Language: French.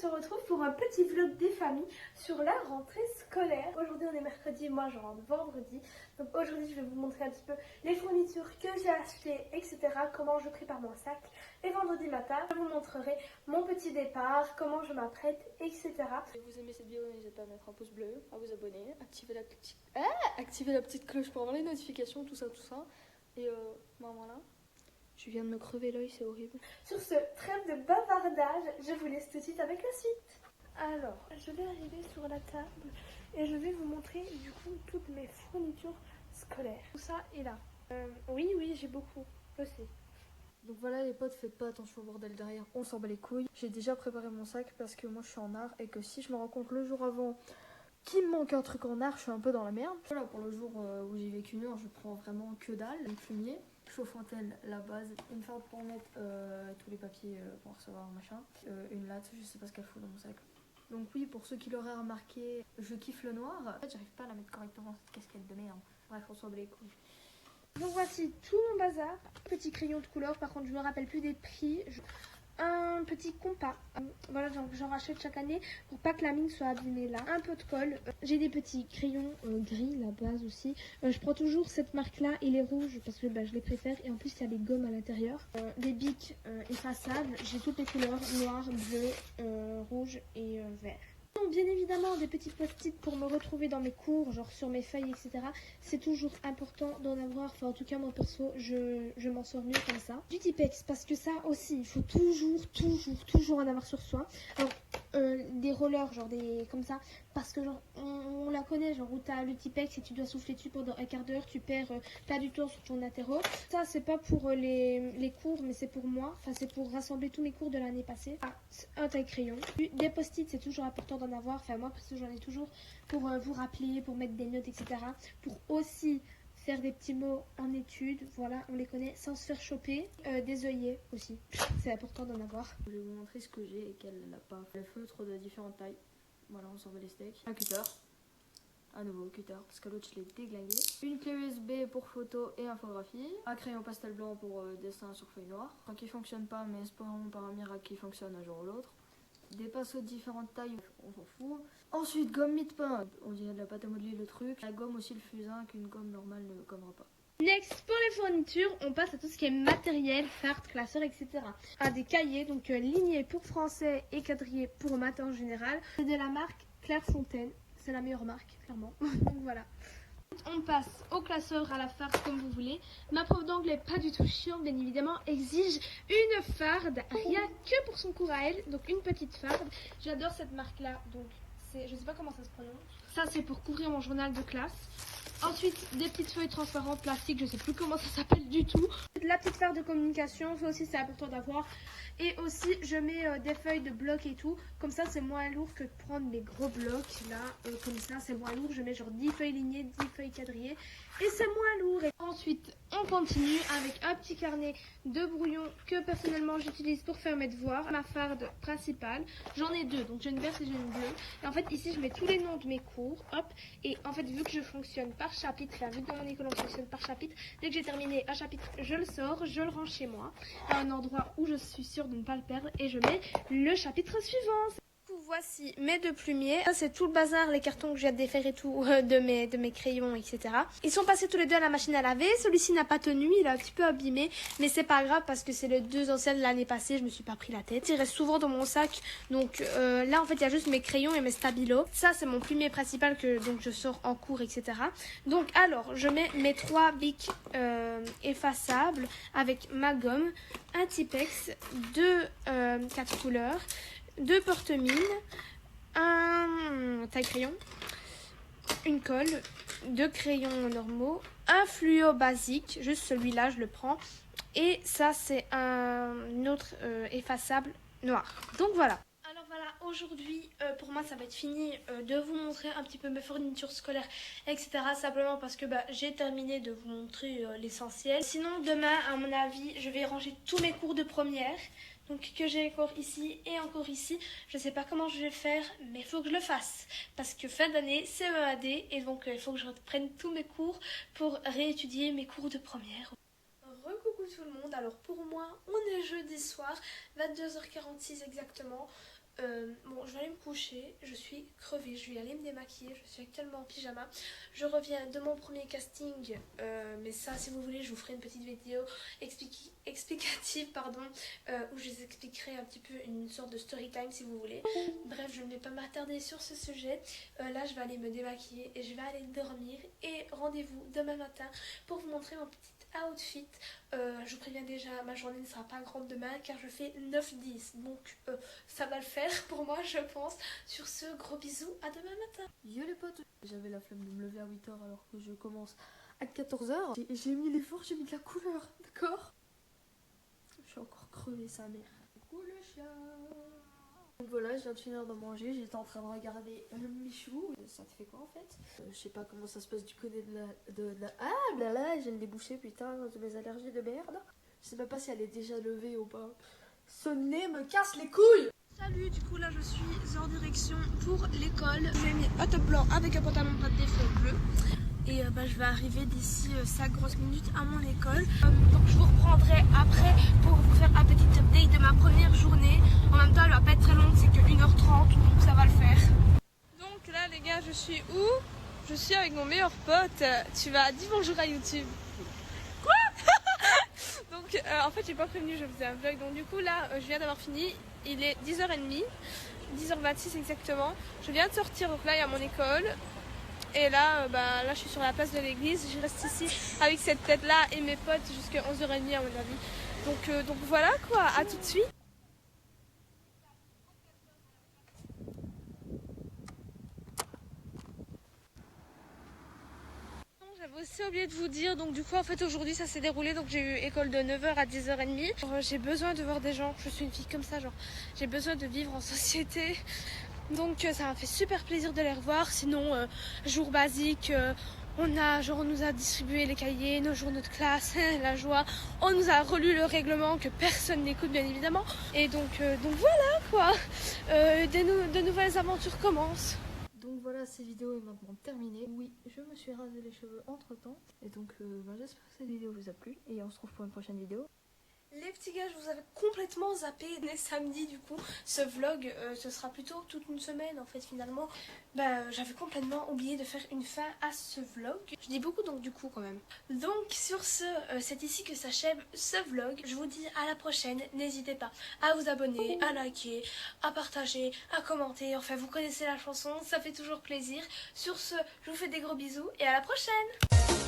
se retrouve pour un petit vlog des familles sur la rentrée scolaire. Aujourd'hui on est mercredi, moi je rentre vendredi. Donc aujourd'hui je vais vous montrer un petit peu les fournitures que j'ai achetées, etc. Comment je prépare mon sac. Et vendredi matin je vous montrerai mon petit départ, comment je m'apprête, etc. Si vous aimez cette vidéo, n'hésitez pas à mettre un pouce bleu, à vous abonner, activer la petite cloche pour avoir les notifications, tout ça. Et voilà. Je viens de me crever l'œil, c'est horrible. Sur ce, trêve de bavardage, je vous laisse tout de suite avec la suite. Alors, je vais arriver sur la table et je vais vous montrer du coup toutes mes fournitures scolaires. Tout ça est là. Oui, j'ai beaucoup, je sais. Donc voilà les potes, faites pas attention au bordel derrière, on s'en bat les couilles. J'ai déjà préparé mon sac parce que moi je suis en art et que si je me rends compte le jour avant qu'il me manque un truc en art, je suis un peu dans la merde. Voilà, pour le jour où j'y vais qu'une heure, je prends vraiment que dalle. Un fumier, chaud-fontaine, la base, une farde pour mettre tous les papiers pour recevoir machin, une latte, je sais pas ce qu'elle fout dans mon sac. Donc oui, pour ceux qui l'auraient remarqué, je kiffe le noir. En fait, j'arrive pas à la mettre correctement, cette casquette de merde. Bref, on s'en bat les couilles. Donc voici tout mon bazar. Petit crayon de couleur, par contre je me rappelle plus des prix. Un petit compas, voilà, j'en rachète chaque année pour pas que la mine soit abîmée là. Un peu de colle, j'ai des petits crayons gris, la base aussi. Je prends toujours cette marque là et les rouges parce que je les préfère et en plus il y a des gommes à l'intérieur. Des bics effaçables, j'ai toutes les couleurs, noir, bleu, rouge et vert. Donc, bien évidemment des petits post-it pour me retrouver dans mes cours, genre sur mes feuilles, etc. C'est toujours important d'en avoir, enfin en tout cas moi perso, je m'en sors mieux comme ça. Du Tipex, parce que ça aussi, il faut toujours en avoir sur soi. Alors, des rollers, genre des comme ça, parce que genre on la connaît, genre où t'as le Tipex et tu dois souffler dessus pendant un quart d'heure, tu perds pas du temps sur ton attéro. Ça c'est pas pour les cours, mais c'est pour moi, enfin c'est pour rassembler tous mes cours de l'année passée. Un taille crayon, des post-it, c'est toujours important d'en avoir, enfin moi parce que j'en ai toujours pour vous rappeler, pour mettre des notes, etc. Pour aussi faire des petits mots en études, voilà, on les connaît sans se faire choper. Des œillets aussi, c'est important d'en avoir. Je vais vous montrer ce que j'ai et qu'elle n'a pas. Le feutre de différentes tailles, voilà, on s'en va les steaks. Un cutter, un nouveau cutter parce que l'autre je l'ai déglingué. Une clé USB pour photo et infographie. Un crayon pastel blanc pour dessin sur feuille noire. Enfin, qui fonctionne pas, mais espérons par un miracle qui fonctionne un jour ou l'autre. Des pinceaux de différentes tailles, on s'en fout. Ensuite, gomme mie-de-pain, on dirait de la pâte à modeler le truc. La gomme aussi, le fusain, qu'une gomme normale ne gommera pas. Next, pour les fournitures, on passe à tout ce qui est matériel, fard, classeur, etc. Des cahiers, donc lignés pour français et quadrillés pour maths en général. C'est de la marque Clairefontaine, c'est la meilleure marque, clairement. Donc voilà. On passe au classeur, à la farde, comme vous voulez. Ma prof d'anglais, pas du tout chiant, bien évidemment, exige une farde, rien que pour son cours à elle. Donc une petite farde. J'adore cette marque-là, donc je sais pas comment ça se prononce. Ça, c'est pour couvrir mon journal de classe. Ensuite, des petites feuilles transparentes plastiques, je sais plus comment ça s'appelle du tout. La petite farde de communication, ça aussi c'est important d'avoir. Et aussi, je mets des feuilles de blocs et tout. Comme ça, c'est moins lourd que de prendre mes gros blocs. Là, comme ça, c'est moins lourd. Je mets genre 10 feuilles lignées, 10 feuilles quadrillées. Et c'est moins lourd. Et ensuite, on continue avec un petit carnet de brouillon que personnellement j'utilise pour faire mes devoirs. Ma farde principale, j'en ai deux. Donc j'ai une verte et j'ai une bleue. Et en fait, ici, je mets tous les noms de mes cours. Hop. Et en fait, vu que je fonctionne par chapitre, enfin, vu que dans mon école on fonctionne par chapitre, dès que j'ai terminé un chapitre, je le sors, je le range chez moi, à un endroit où je suis sûre de ne pas le perdre, et je mets le chapitre suivant. Voici mes deux plumiers. Ça c'est tout le bazar, les cartons que j'ai à défaire et tout de mes crayons, etc. Ils sont passés tous les deux à la machine à laver. Celui-ci n'a pas tenu, il est un petit peu abîmé, mais c'est pas grave parce que c'est les deux anciens de l'année passée. Je me suis pas pris la tête. Il reste souvent dans mon sac, donc là en fait il y a juste mes crayons et mes stabilos. Ça c'est mon plumier principal que donc je sors en cours, etc. Donc alors je mets mes trois bics effaçables avec ma gomme, un Tipex, deux 4 couleurs, deux porte-mines, un taille-crayon, une colle, deux crayons normaux, un fluo basique, juste celui-là je le prends, et ça c'est un autre effaçable noir. Donc voilà. Alors voilà, aujourd'hui pour moi ça va être fini de vous montrer un petit peu mes fournitures scolaires, etc. Simplement parce que j'ai terminé de vous montrer l'essentiel. Sinon demain à mon avis je vais ranger tous mes cours de première. Donc que j'ai encore ici et encore ici. Je ne sais pas comment je vais faire, mais il faut que je le fasse. Parce que fin d'année, c'est EAD et donc il faut que je reprenne tous mes cours pour réétudier mes cours de première. Recoucou tout le monde, alors pour moi, on est jeudi soir, 22h46 exactement. Bon, je vais aller me coucher, je suis crevée, je vais aller me démaquiller, je suis actuellement en pyjama. Je reviens de mon premier casting, mais ça si vous voulez je vous ferai une petite vidéo explicative où je vous expliquerai un petit peu une sorte de story time si vous voulez. Bref, je ne vais pas m'attarder sur ce sujet. Là je vais aller me démaquiller et je vais aller dormir et rendez-vous demain matin pour vous montrer mon petit outfit. Je vous préviens déjà, ma journée ne sera pas grande demain car je fais 9-10, donc ça va le faire pour moi je pense. Sur ce, gros bisous, à demain matin. Yo les potes, j'avais la flemme de me lever à 8h alors que je commence à 14h. J'ai mis l'effort, j'ai mis de la couleur, d'accord? Je suis encore crevée sa mère. Coucou le chat. Donc voilà, je viens de finir de manger, j'étais en train de regarder Michou. Ça te fait quoi en fait? Je sais pas comment ça se passe du côté de la... Ah là là, j'ai le débouché putain de mes allergies de merde. Je sais même pas si elle est déjà levée ou pas. Ce nez me casse les couilles! Salut, du coup là je suis en direction pour l'école. J'ai mis un top blanc avec un pantalon pas de défaut bleu. Et je vais arriver d'ici 5 grosses minutes à mon école. Donc je vous reprendrai après pour vous faire un petit update de ma première journée. En même temps elle va pas être très longue, c'est que 1h30 donc ça va le faire. Donc là les gars, je suis où? Je suis avec mon meilleur pote. Tu vas dire bonjour à YouTube. Donc en fait j'ai pas prévenu, je faisais un vlog, donc du coup là je viens d'avoir fini, il est 10h30, 10h26 exactement, je viens de sortir, donc là il y a mon école, et là, là je suis sur la place de l'église, je reste ici avec cette tête là et mes potes jusqu'à 11h30 à mon avis, donc voilà quoi, à tout de suite. J'avais aussi oublié de vous dire, donc du coup en fait aujourd'hui ça s'est déroulé, donc j'ai eu école de 9h à 10h30. J'ai besoin de voir des gens, je suis une fille comme ça, genre j'ai besoin de vivre en société, donc ça m'a fait super plaisir de les revoir. Sinon jour basique, on nous a distribué les cahiers, nos journaux de classe, la joie, on nous a relu le règlement que personne n'écoute bien évidemment, et donc voilà quoi, de nouvelles aventures commencent. Donc voilà, cette vidéo est maintenant terminée. Oui, je me suis rasé les cheveux entre temps. Et donc j'espère que cette vidéo vous a plu. Et on se retrouve pour une prochaine vidéo. Les petits gars, je vous avais complètement zappé dès samedi du coup. Ce vlog, ce sera plutôt toute une semaine en fait finalement. J'avais complètement oublié de faire une fin à ce vlog. Je dis beaucoup donc du coup quand même. Donc sur ce, c'est ici que s'achève ce vlog. Je vous dis à la prochaine. N'hésitez pas à vous abonner, à liker, à partager, à commenter. Enfin vous connaissez la chanson, ça fait toujours plaisir. Sur ce, je vous fais des gros bisous et à la prochaine.